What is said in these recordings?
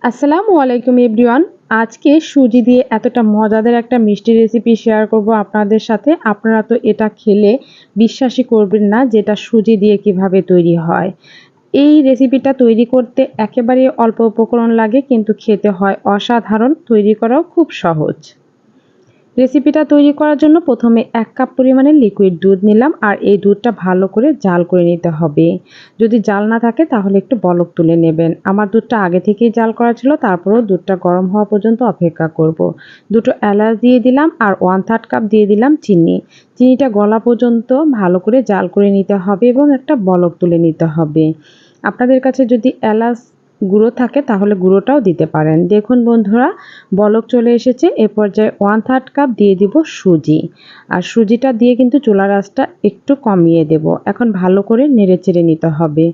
আসসালামু আলাইকুম এভরিওয়ান। আজকে সুজি দিয়ে এতটা মজাদার একটা মিষ্টি রেসিপি শেয়ার করব আপনাদের সাথে। আপনারা তো এটা খেলে বিশ্বাসই করবেন না যে এটা সুজি দিয়ে কিভাবে তৈরি হয়। এই রেসিপিটা তৈরি করতে একেবারে অল্প উপকরণ লাগে, কিন্তু খেতে হয় অসাধারণ, তৈরি করাও খুব সহজ। রেসিপিটা তৈরি করার জন্য প্রথমে 1 কাপ পরিমাণে লিকুইড দুধ নিলাম, আর এই দুধটা ভালো করে জাল করে নিতে হবে। যদি জাল না থাকে তাহলে একটু বলক তুলে নেবেন। আমার দুধটা আগে থেকেই জাল করা ছিল, তারপরেও দুধটা গরম হওয়া পর্যন্ত অপেক্ষা করব। দুটো এলাচ দিয়ে দিলাম আর 1/3 কাপ দিয়ে দিলাম চিনি। চিনিটা গলা পর্যন্ত ভালো করে জাল করে নিতে হবে এবং একটা বলক তুলে নিতে হবে। আপনাদের কাছে যদি এলাচ গুঁড়ো থাকে তাহলে গুঁড়োটাও দিতে পারেন। দেখুন বন্ধুরা, বলক চলে এসেছে। এ পর্যায়ে 1/3 কাপ দিয়ে দিব সুজি। আর সুজিটা দিয়ে কিন্তু চুলার আঁচটা একটু কমিয়ে দেব। এখন ভালো করে নেড়েচেড়ে নিতে হবে।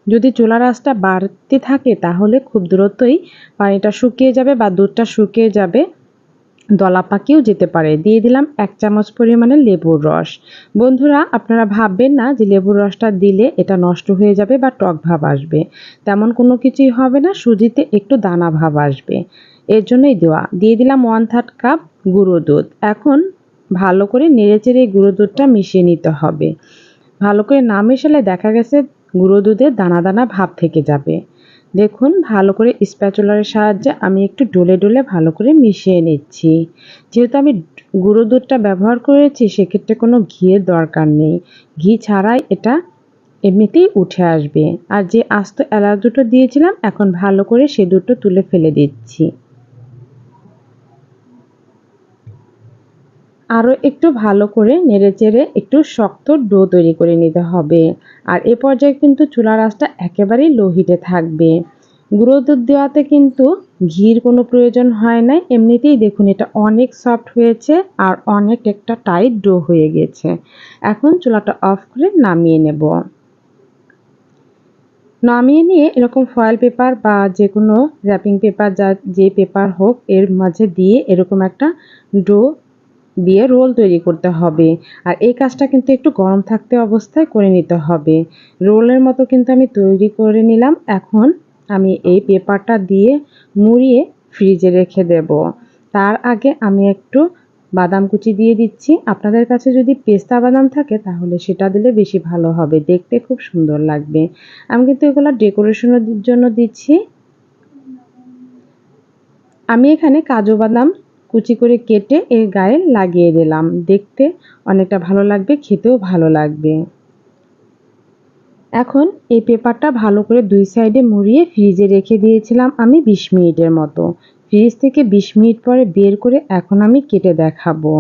যদি চুলার আঁচটা বাড়তে থাকে তাহলে খুব দ্রুতই পানিটা শুকিয়ে যাবে বা দুধটা শুকিয়ে যাবে, দলা পাকিয়েও যেতে পারে। দিয়ে দিলাম 1 চামচ পরিমাণে লেবুর রস। বন্ধুরা, আপনারা ভাববেন না যে লেবুর রসটা দিলে এটা নষ্ট হয়ে যাবে বা টক ভাব আসবে। তেমন কোনো কিছুই হবে না, সুজিতে একটু দানা ভাব আসবে, এর জন্যই দেওয়া। দিয়ে দিলাম 1/3 কাপ গুঁড়ো দুধ। এখন ভালো করে নেড়েচেড়ে গুঁড়ো দুধটা মিশিয়ে নিতে হবে। ভালো করে না মেশালে দেখা গেছে গুঁড়ো দুধে দানা দানা ভাব থেকে যাবে। দেখুন, ভালো করে স্প্যাচুলার সাহায্যে আমি একটু ডলে ডলে ভালো করে মিশিয়ে নিচ্ছি। যেহেতু আমি গুঁড়ো দুধটা ব্যবহার করেছি, সেক্ষেত্রে কোনো ঘিয়ের দরকার নেই। ঘি ছাড়াই এটা এমনিতেই উঠে আসবে। আর যে আস্ত এলাচ দুটো দিয়েছিলাম, এখন ভালো করে সে দুটো তুলে ফেলে দিচ্ছি। আরও একটু ভালো করে নেড়েচেড়ে একটু শক্ত ডো তৈরি করে নিতে হবে। আর এ পর্যায়ে কিন্তু চুলার আঁচটা একেবারেই লো হিটে থাকবে। গুঁড়ো দুধ দেওয়াতে কিন্তু ঘির কোনো প্রয়োজন হয় না। এমনিতেই দেখুন এটা অনেক সফট হয়েছে আর অনেক একটা টাইট ডো হয়ে গেছে। এখন চুলাটা অফ করে নামিয়ে নেব। নামিয়ে নিয়ে এরকম ফয়েল পেপার বা যে কোনো র্যাপিং পেপার, যে পেপার হোক, এর মাঝে দিয়ে এরকম একটা ডো দিয়ে রোল তৈরি করতে হবে। আর এই কাজটা কিন্তু একটু গরম থাকতে অবস্থায় করে নিতে হবে। রোলের মতো কিন্তু আমি তৈরি করে নিলাম। এখন আমি এই পেপারটা দিয়ে মুড়িয়ে ফ্রিজে রেখে দেব। তার আগে আমি একটু বাদাম কুচি দিয়ে দিচ্ছি। আপনাদের কাছে যদি পেস্তা বাদাম থাকে তাহলে সেটা দিলে বেশি ভালো হবে, দেখতে খুব সুন্দর লাগবে। আমি কিন্তু এগুলো ডেকোরেশনের জন্য দিচ্ছি। আমি এখানে কাজু বাদাম কুচি করে কেটে এর গায়ে লাগিয়ে দিলাম। দেখতে অনেকটা ভালো লাগবে, খেতেও ভালো লাগবে। এখন এই পেপারটা ভালো করে দুই সাইডে মুড়িয়ে ফ্রিজে রেখে দিয়েছিলাম আমি 20 মিনিটের মতো। ফ্রিজ থেকে 20 মিনিট পরে বের করে এখন আমি কেটে দেখাবো।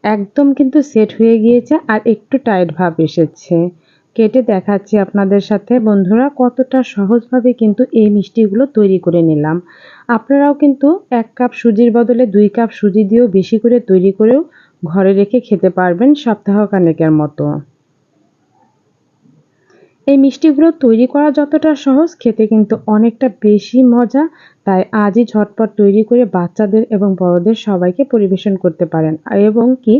একদম কিন্তু সেট হয়ে গিয়েছে আর একটু টাইট ভাব এসেছে। কেটে দেখাচ্ছি আপনাদের সাথে। বন্ধুরা, কতটা সহজভাবে কিন্তু এই মিষ্টিগুলো তৈরি করে নিলাম। আপনারাও কিন্তু 1 কাপ সুজির বদলে 2 কাপ সুজি দিয়েও বেশি করে তৈরি করেও ঘরে রেখে খেতে পারবেন সপ্তাহখানেকের মতো। এই মিষ্টিগুলো তৈরি করা যতটা সহজ, খেতে কিন্তু অনেকটা বেশি মজা। তাই আজই ঝটপট তৈরি করে বাচ্চাদের এবং বড়দের সবাইকে পরিবেশন করতে পারেন। এবং কি,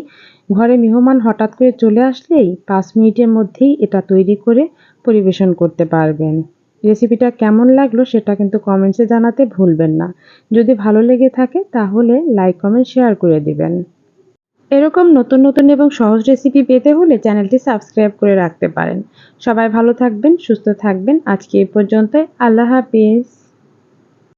ঘরে মেহমান হঠাৎ করে চলে আসলেই 5 মিনিটের মধ্যেই এটা তৈরি করে পরিবেশন করতে পারবেন। রেসিপিটা কেমন লাগলো সেটা কিন্তু কমেন্টসে জানাতে ভুলবেন না। যদি ভালো লেগে থাকে তাহলে লাইক, কমেন্ট, শেয়ার করে দিবেন। এরকম নতুন নতুন এবং সহজ রেসিপি পেতে হলে চ্যানেলটি সাবস্ক্রাইব করে রাখতে পারেন। সবাই ভালো থাকবেন, সুস্থ থাকবেন। আজকে এই পর্যন্তই। আল্লাহ হাফিজ।